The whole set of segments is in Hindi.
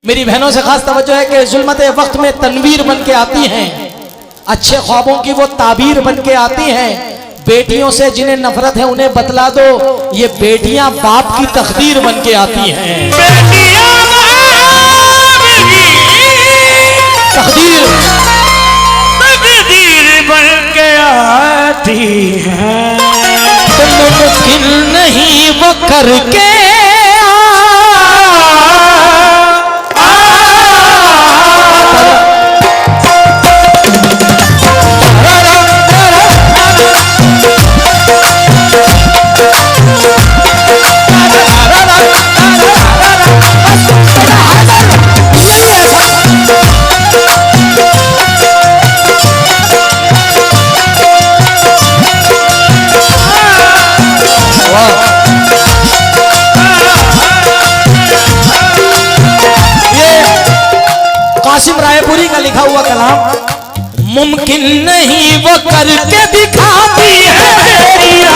मेरी बहनों से खास तवज्जो है कि जुल्मत वक्त में तनवीर बन के आती हैं, अच्छे ख्वाबों की वो ताबीर बन के आती हैं। बेटियों से जिन्हें नफरत है उन्हें बतला दो, ये बेटियां बाप की तकदीर बन के आती हैं। तकदीर बन के आती हैं, मुमकिन नहीं वो करके कासिम रायपुरी का लिखा हुआ कलाम, मुमकिन नहीं वो करके दिखाती है बेटियां,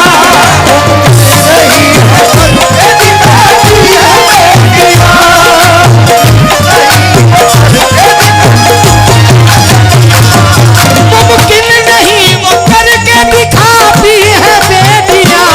मुमकिन नहीं वो करके दिखाती है बेटियां,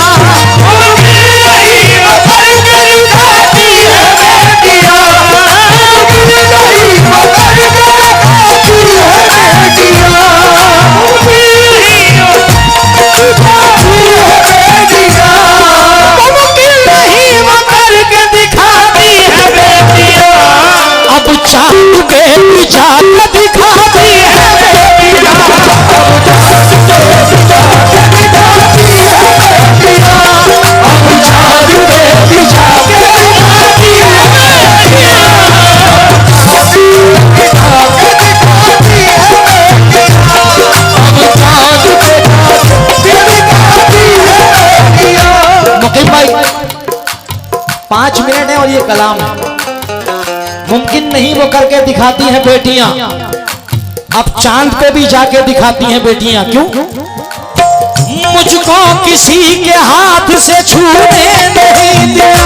और ये कलाम है। मुमकिन नहीं वो करके दिखाती हैं बेटियां, अब चांद पे भी जाके दिखाती हैं बेटियां। क्यों? मुझको किसी के हाथ से छूने नहीं दिया,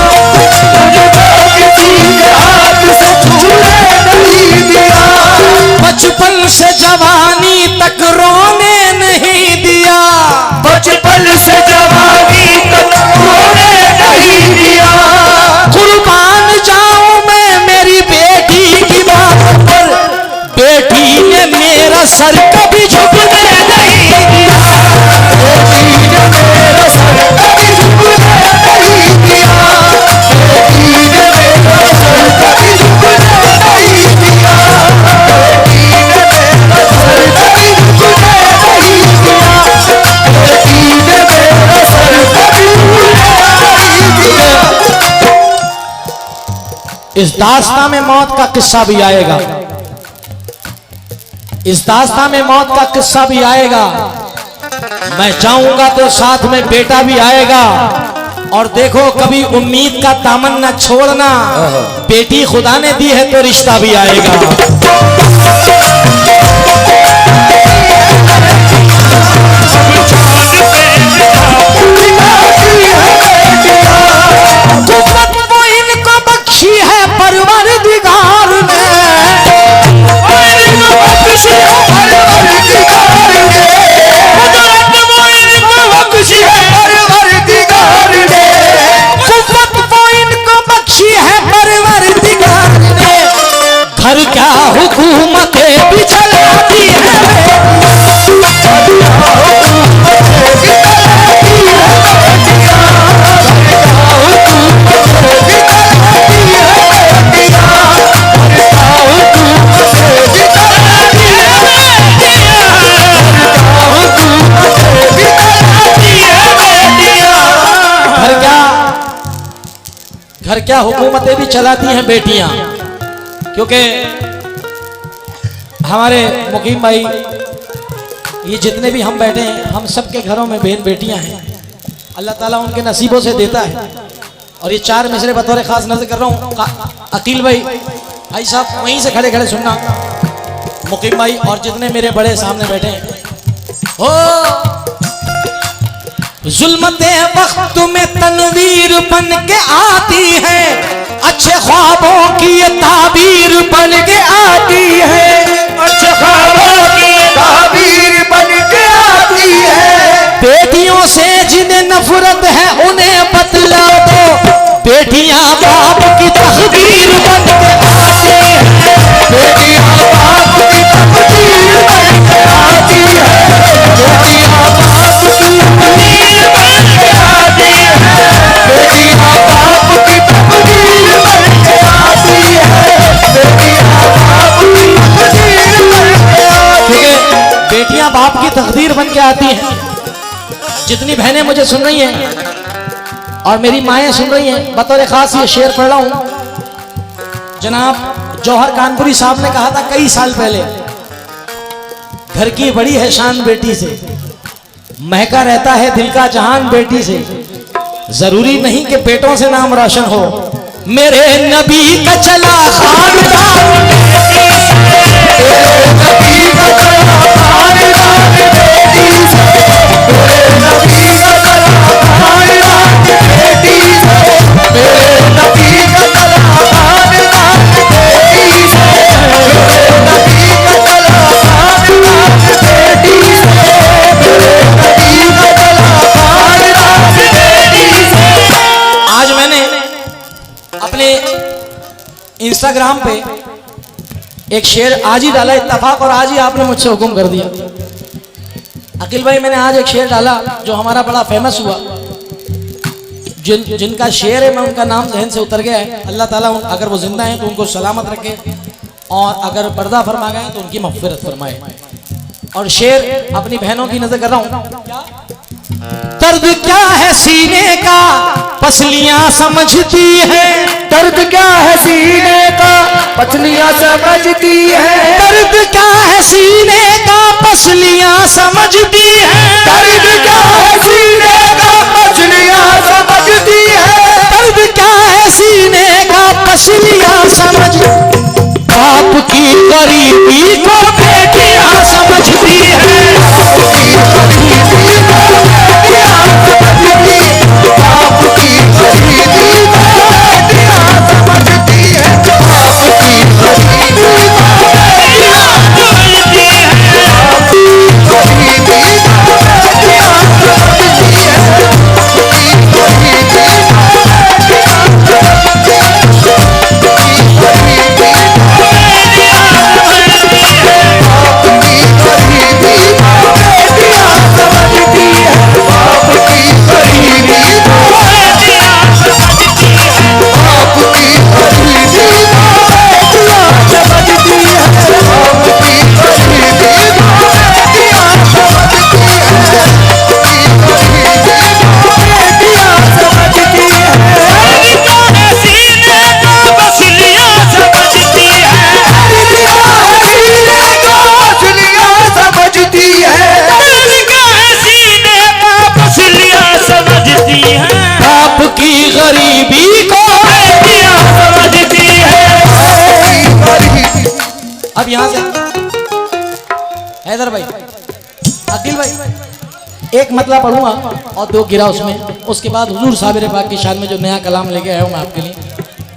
मुझको किसी के हाथ से छूने नहीं दिया, बचपन से जवानी तक रोने नहीं दिया, बचपन से जवानी तक रोने नहीं दिया। कुर्बान जाऊं मैं मेरी बेटी की बात पर, बेटी ने मेरा सर कभी झुकने नहीं दिया, बेटी ने मेरा सर कभी झुकने नहीं दिया, बेटी ने मेरा सर कभी झुकने नहीं दिया, बेटी ने मेरा सर कभी झुकने नहीं दिया, बेटी ने मेरा सर कभी झुकने नहीं दिया। इस दास्तान में मौत का किस्सा भी आएगा, इस दास्तान में मौत का किस्सा भी आएगा। मैं चाहूंगा तो साथ में बेटा भी आएगा। और देखो कभी उम्मीद का दामन न छोड़ना, बेटी खुदा ने दी है तो रिश्ता भी आएगा। घर क्या हुकूमतें भी चलाती है, घर क्या हुकूमतें भी चलाती हैं बेटियां। क्योंकि हमारे मुकीम भाई ये जितने भी हम बैठे हैं, हम सबके घरों में बहन बेटियां हैं। अल्लाह ताला उनके नसीबों से देता है। और ये चार मिसरे बतौर खास नजर कर रहा हूँ। अकील भाई साहब वहीं से खड़े खड़े सुनना, मुकीम भाई और जितने मेरे बड़े सामने बैठे हैं। हो जुल्मते वक्त में तनवीर बन के आती है, अच्छे ख्वाबों की ये ताबीर बाप की तकदीर बन के आती है। जितनी बहनें मुझे सुन रही हैं और मेरी माएँ सुन रही हैं, बतौर खास ये शेर पढ़ रहा हूँ। जनाब जौहर कानपुरी साहब ने कहा था कई साल पहले, घर की बड़ी है शान बेटी से, महका रहता है दिल का जहान बेटी से, जरूरी नहीं कि बेटों से नाम रोशन हो, मेरे नबी का चला खानदान बेटी से, मेरे नबी का चला खानदान बेटी से, मेरे नबी का चला खानदान बेटी से, मेरे नबी का चला खानदान बेटी से, मेरे नबी का चला खानदान बेटी से, मेरे नबी का चला खानदान बेटी से। आज मैंने अपने इंस्टाग्राम पे एक शेर आज ही डाला, इत्तेफाक और आज ही आपने मुझसे हुक्म कर दिया। अकील भाई मैंने आज एक शेर डाला जो हमारा बड़ा फेमस हुआ। जिनका शेर है मैं उनका नाम जहन से उतर गया है। अल्लाह ताला अगर वो जिंदा हैं तो उनको सलामत रखे और अगर पर्दा फरमा गए तो उनकी मग़फ़िरत फरमाए। और शेर अपनी बहनों की नजर कर रहा हूँ। दर्द क्या है सीने का पसलियां समझती है, दर्द क्या है सीने का पसलियां समझती है, दर्द क्या है सीने का पसलियां समझती है, दर्द क्या है सीने का पसलियां समझती है, दर्द क्या है सीने का पसलियां समझ, बाप की गरीबी को बेटियां समझती है, बाप की गरीबी को बेटियां समझती है, बाप की गरीबी को बेटियां समझती है, बाप की गरीबी को बेटियां समझती है, बाप की गरीबी को बेटियां समझती है, बाप की गरीबी को बेटियां समझती है, अब यहां से हैदर भाई, अकील भाई एक मतलब पढ़ूंगा और दो गिरा उसमें, उसके बाद हुजूर साबिर पाक की शान में जो नया कलाम लेके आया हूं मैं आपके लिए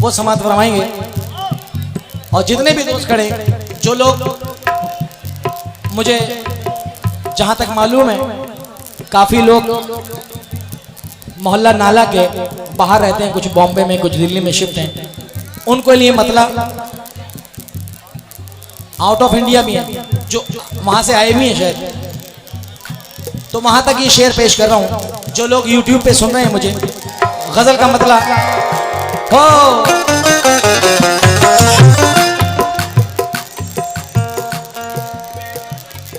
वो समात फरमाएंगे। और जितने भी दोस्त खड़े, जो लोग मुझे जहां तक मालूम है काफी लोग मोहल्ला नाला के बाहर रहते हैं, कुछ बॉम्बे में कुछ दिल्ली में शिफ्ट हैं, उनको लिए मतलब आउट ऑफ इंडिया भी है जो वहां से आए भी हैं शायद, तो वहां तक ये शेर पेश कर रहा हूं। जो लोग यूट्यूब पे सुन रहे हैं मुझे, गजल का मतलब हो,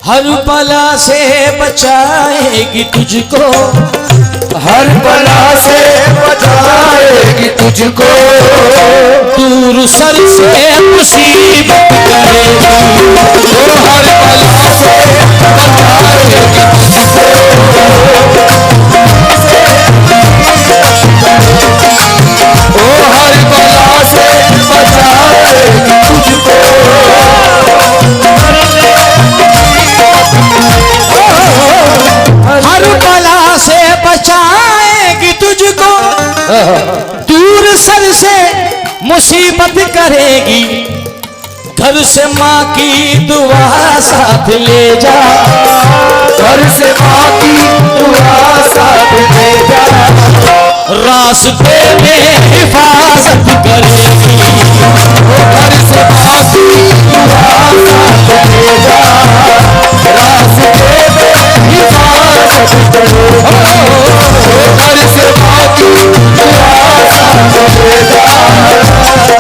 हर बला से बचाएगी तुझको, हर बला से बचाएगी तुझको, दूर सर से मुसीबत करेगी, वो हर बला से बचाएगी तुझको, वो हर बला से बचाएगी तुझको, हर बला से बचाएगी तुझको, दूर सर से मुसीबत करेगी, घर से माँ की दुआ साथ ले जा, घर से माँ की दुआ साथ ले जा, रास्ते में हिफाजत करेगी, घर से माँ की दुआ साथ ले जा, रास्ते में हिफाजत करेगी, घर से माँ की दुआ साथ ले जा,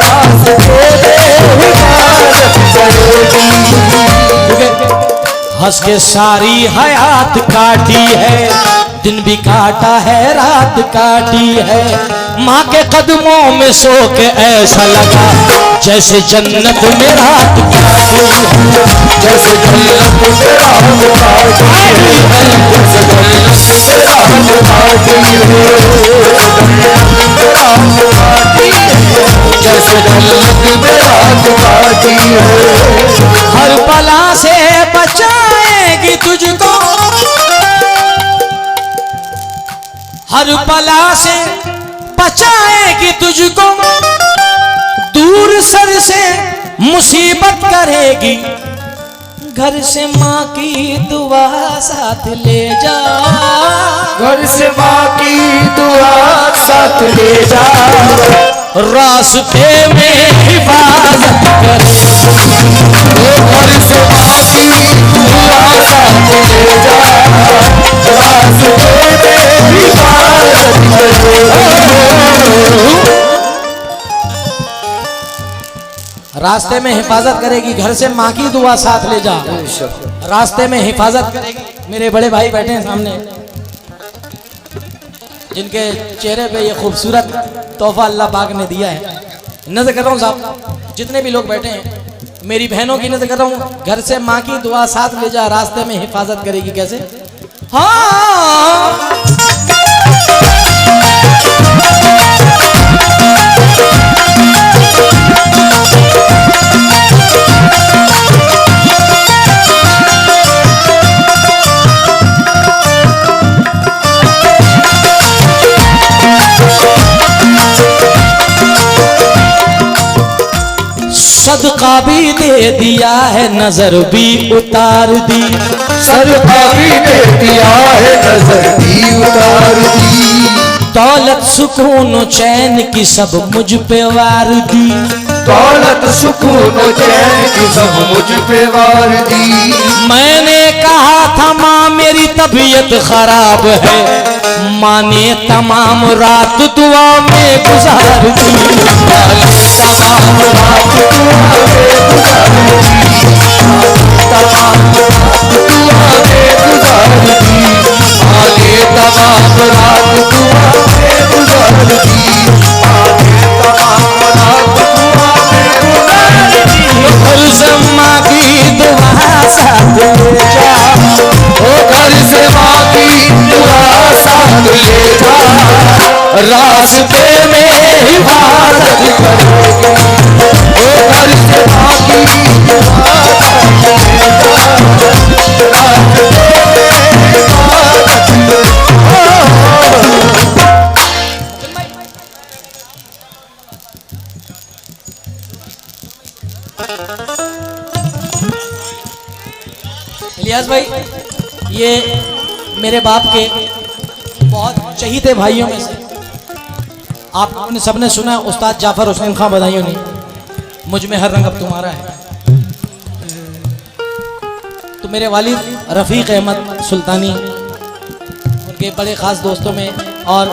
रास्ते में हिफाजत करेगी। हंस के सारी हयात काटी है, दिन भी काटा है रात काटी है। माँ के कदमों में सो के ऐसा लगा जैसे जन्नत में रात काटी है, जैसे जन्नत में रात काटी है, जैसे जन्नत में रात काटी है, जैसे जन्नत में रात काटी है। हर बला से बचाएगी तुझको, हर बला से बचाएगी तुझको, दूर सर से मुसीबत करेगी, घर से माँ की दुआ साथ ले जा, घर से माँ की दुआ साथ ले जा, रास्ते में हिफाजत करे, घर से माँ की दुआ साथ ले जा, रास्ते में हिफाजत करे। रास्ते में हिफाजत करेगी, घर से माँ की दुआ साथ ले जा, रास्ते में हिफाजत करेगी। मेरे बड़े भाई बैठे हैं सामने, जिनके चेहरे पे ये खूबसूरत तोहफा अल्लाह पाक ने दिया है। नजर कर रहा हूँ साहब, जितने भी लोग बैठे हैं, मेरी बहनों की नजर कर रहा हूँ। घर से माँ की दुआ साथ ले जा, रास्ते में हिफाजत करेगी। कैसे? हाँ सदका भी दे दिया है, नजर भी उतार दी, सदका भी दे दिया है, नजर भी उतार दी, दौलत सुकून चैन की सब मुझ पे वार दी, दौलत सुकून चैन की सब मुझ पे वार दी। मैंने कहा था माँ मेरी तबीयत खराब है, माँ ने तमाम रात दुआ में गुजार दी, तमाम रात दुआ में गुजार दी, तमाम रात दुआ में गुजार दी, आगे तमाम रात दुआ में गुजार दी, आगे तमाम रात दुआ में गुजार दी। घर से माँ की दुआ साथ ले जा, ओ घर से माँ की दुआ साथ ले जा, रास्ते में हिफाजत करेगी, ओ घर से माँ की दुआ साथ ले जा, रास्ते में हिफाजत इलियास भाई, ये मेरे बाप के बहुत चहीते भाइयों में से। आपने सबने सुना उस्ताद जाफर हुसैन खां बधाइयों ने, मुझ में हर रंग अब तुम्हारा है। तो मेरे वालिद रफ़ीक अहमद सुल्तानी, उनके बड़े ख़ास दोस्तों में, और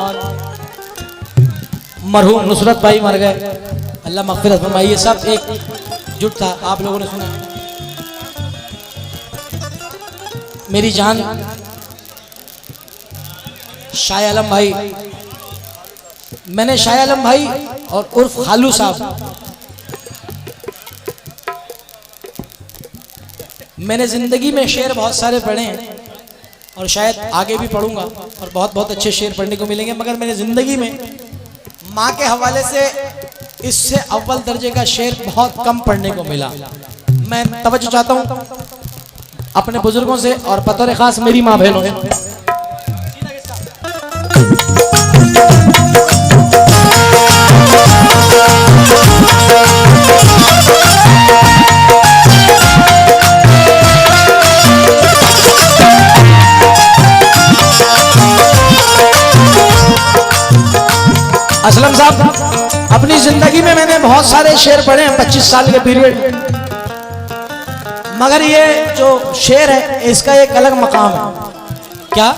मरहूम नुसरत भाई मर गए, अल्लाह मग़फ़िरत फरमाए। ये सब एक जुट था, आप लोगों ने सुना। मेरी जान शाह आलम भाई, मैंने शाह आलम भाई और उर्फ खालू साहब, मैंने जिंदगी में शेर बहुत सारे पढ़े हैं और शायद आगे भी पढ़ूंगा और बहुत बहुत अच्छे शेर पढ़ने को मिलेंगे, मगर मैंने जिंदगी में माँ के हवाले से इससे अव्वल दर्जे का शेर बहुत कम पढ़ने को मिला। मैं तवज्जो चाहता हूँ अपने बुजुर्गों से और बतौर खास मेरी माँ बहनों से। असलम साहब, अपनी जिंदगी में मैंने बहुत सारे शेर पढ़े हैं 25 साल के पीरियड, मगर ये जो शेर है इसका एक अलग मकाम है। क्या?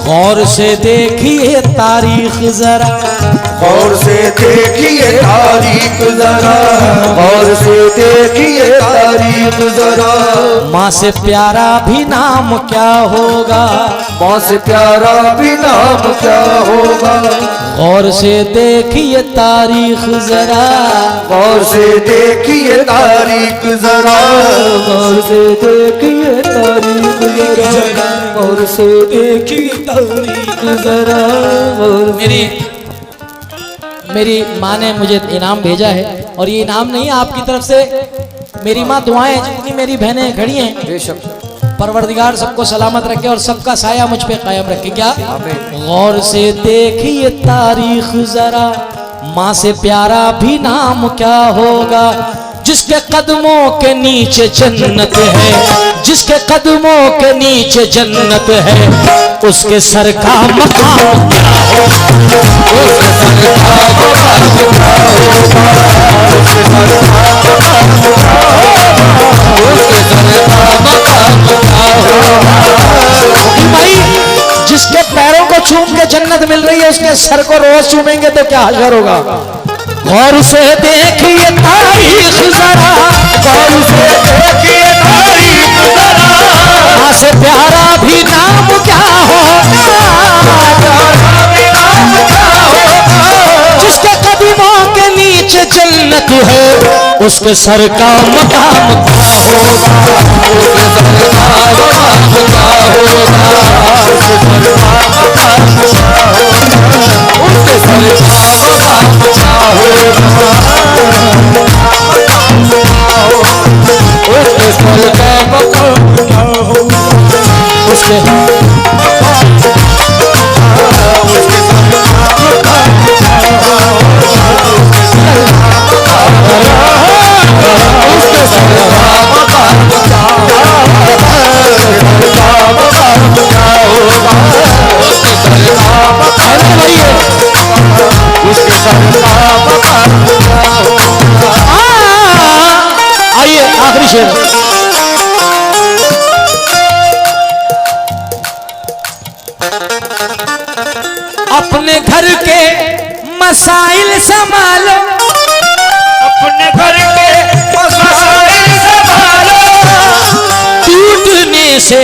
गौर से देखिए तारीख जरा, गौर से देखिए तारीख जरा, गौर से देखिए तारीख जरा। माँ से प्यारा भी नाम क्या होगा, माँ से प्यारा भी नाम क्या होगा। गौर से देखिए तारीख जरा, गौर से देखिए तारीख जरा, गौर से देखिए तारीख जरा, गौर से देखिए तारीख जरा। मेरी माँ ने मुझे इनाम भेजा है, और ये इनाम नहीं है आपकी तरफ से, मेरी माँ दुआएं, जितनी मेरी बहनें खड़ी हैं, बेशक परवरदिगार सबको सलामत रखे और सबका साया मुझ पे कायम रखे। क्या? गौर से देखिए तारीख जरा, माँ से प्यारा भी नाम क्या होगा। जिसके कदमों के नीचे जन्नत है, जिसके कदमों के नीचे जन्नत है, उसके सर का मकाम क्या होगा, उसके सर का मकाम क्या होगा, उसके सर का मकाम क्या होगा, उसके सर का मकाम क्या होगा। भाई, जिसके पैरों को चूम के जन्नत मिल रही है, उसके सर को रोज चूमेंगे तो क्या हाशर होगा। गौर से देखिए तारीख जरा, गौर से देखिए तारीख जरा, माँ से प्यारा भी नाम क्या होगा, प्यारा भी नाम क्या होगा। जिसके कदमों के नीचे जन्नत है, उसके सर का मकाम क्या होगा, उसके सर का मकाम क्या होगा, उसके सर का मकाम क्या होगा, उसके सर का मकाम क्या होगा, उसके सर का मकाम क्या होगा, उसके आइए आखिरी शेर। अपने घर के मसाइल संभालो, अपने घर के मसाइल संभालो, टूटने से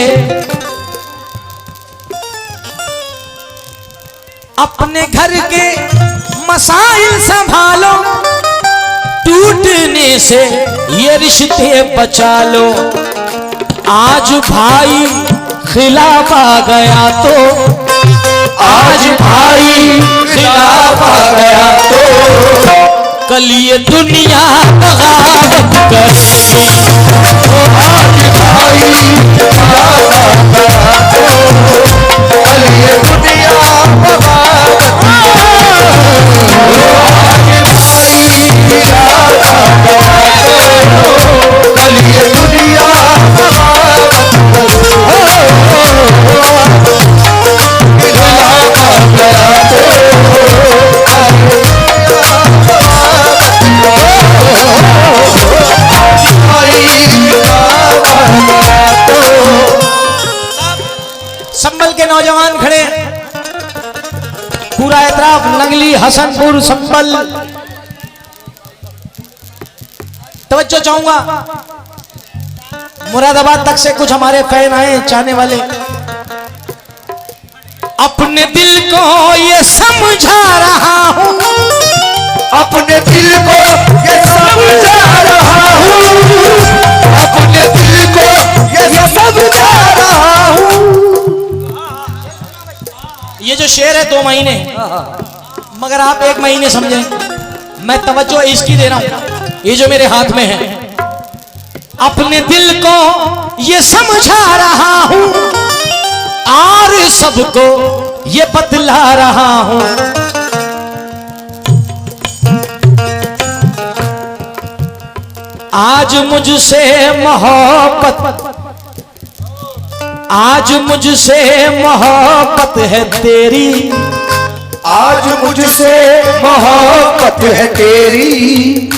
अपने घर के मसाइल संभालो, टूटने से ये रिश्ते बचा लो। आज भाई खिलाफ आ गया तो, आज भाई खिलाफ आ गया तो, कल ये दुनिया बगावत करेगी। आज भाई खिलाफ आ गया तो, कल ये दुनिया बगावत संभल के नौजवान खड़े, पूरा एतराफ नगली हसनपुर संभल। तवज्जो चाहूंगा, मुरादाबाद तक से कुछ हमारे फैन आए, चाहने वाले। अपने दिल को ये समझा रहा हूं, अपने दिल को ये समझा रहा हूं, अपने दिल को ये समझा रहा हूं। ये जो शेर है 2 महीने, मगर आप 1 महीने समझें। मैं तवज्जो इसकी दे रहा हूं, ये जो मेरे हाथ में है। अपने दिल को ये समझा रहा हूं और सबको ये बतला रहा हूं। आज मुझसे मोहब्बत, आज मुझसे मोहब्बत है तेरी, आज मुझसे मोहब्बत है तेरी,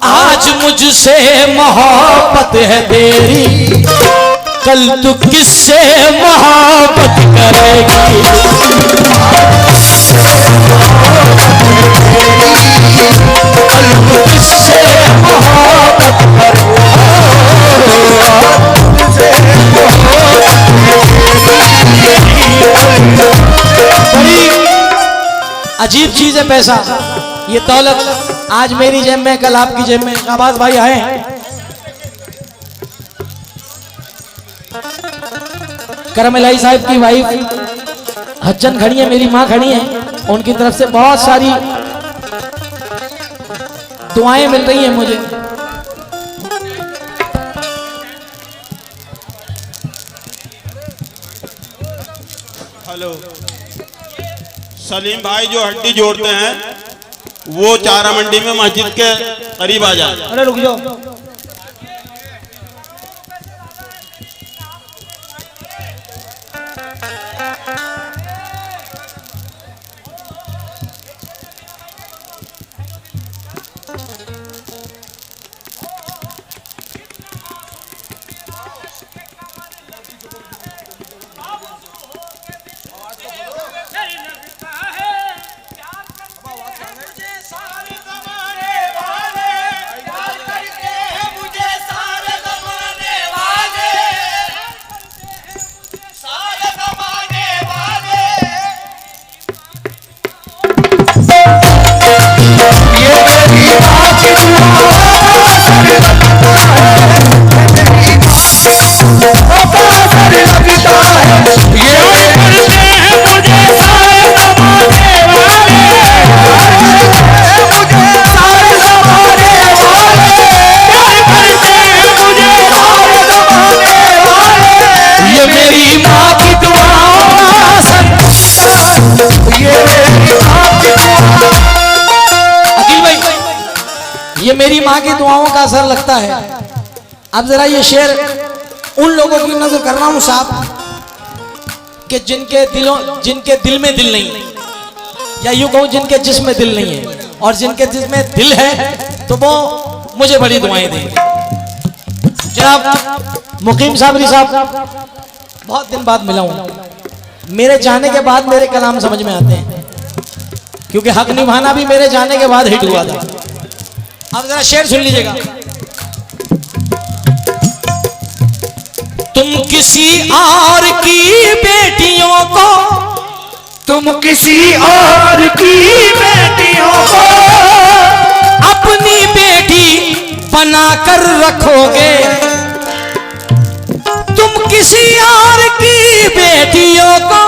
आज मुझसे मोहब्बत है तेरी, कल तू किससे मोहब्बत करेगी। अजीब चीज है पैसा, ये दौलत आज मेरी जेब में, कल आपकी जेब में। शाहबाज भाई आए हैं, करम इलाही साहब की वाइफ हज्जन खड़ी है, मेरी माँ खड़ी है, उनकी तरफ से बहुत सारी दुआएं मिल रही हैं मुझे। हेलो, सलीम भाई जो हड्डी जोड़ते हैं वो चारा मंडी में मस्जिद के करीब आ जाए। अरे रुक जाओ, ये मेरी माँ की दुआओं का असर लगता है। अब जरा ये शेर उन लोगों की नजर कर रहा हूं साहब कि जिनके दिल में दिल नहीं है, या यूं कहूं जिनके जिस्म में दिल नहीं है, और जिनके जिस्म में दिल है तो वो मुझे बड़ी दुआएं देंगे। जनाब मुकीम साबरी साहब, बहुत दिन बाद मिला हूं, मेरे जाने के बाद मेरे कलाम समझ में आते हैं, क्योंकि हक निभाना भी मेरे जाने के बाद हिट हुआ था। अब जरा शेर सुन लीजिएगा। तुम किसी और की बेटियों को, तुम किसी और की बेटियों को अपनी बेटी बना कर रखोगे। तुम किसी और की बेटियों को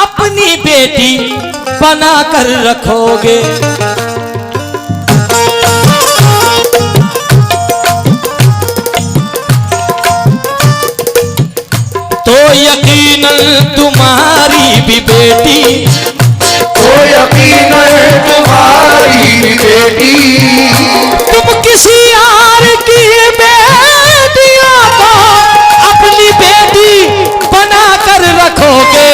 अपनी बेटी बना कर रखोगे। तो यकीनन तुम्हारी भी बेटी, तो यकीनन तुम्हारी भी बेटी, तुम किसी और की बेटियों को अपनी बेटी बना कर रखोगे।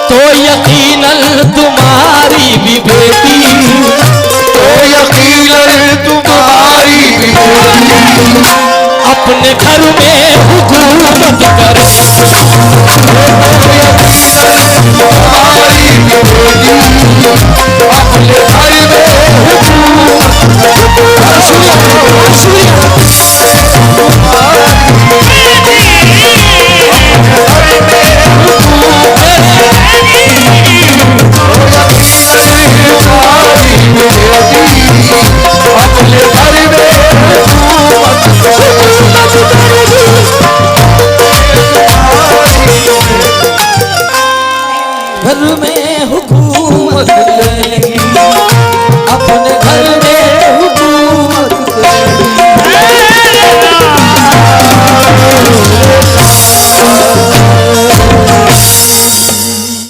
तो यकीनन तुम्हारी भी बेटी, तो यकीनन तुम्हारी भी बेटी अपने घर में हुकूमत करे। तुम्हारी भी बेटी अपने घर में घर में हुकूमत करेगी, अपने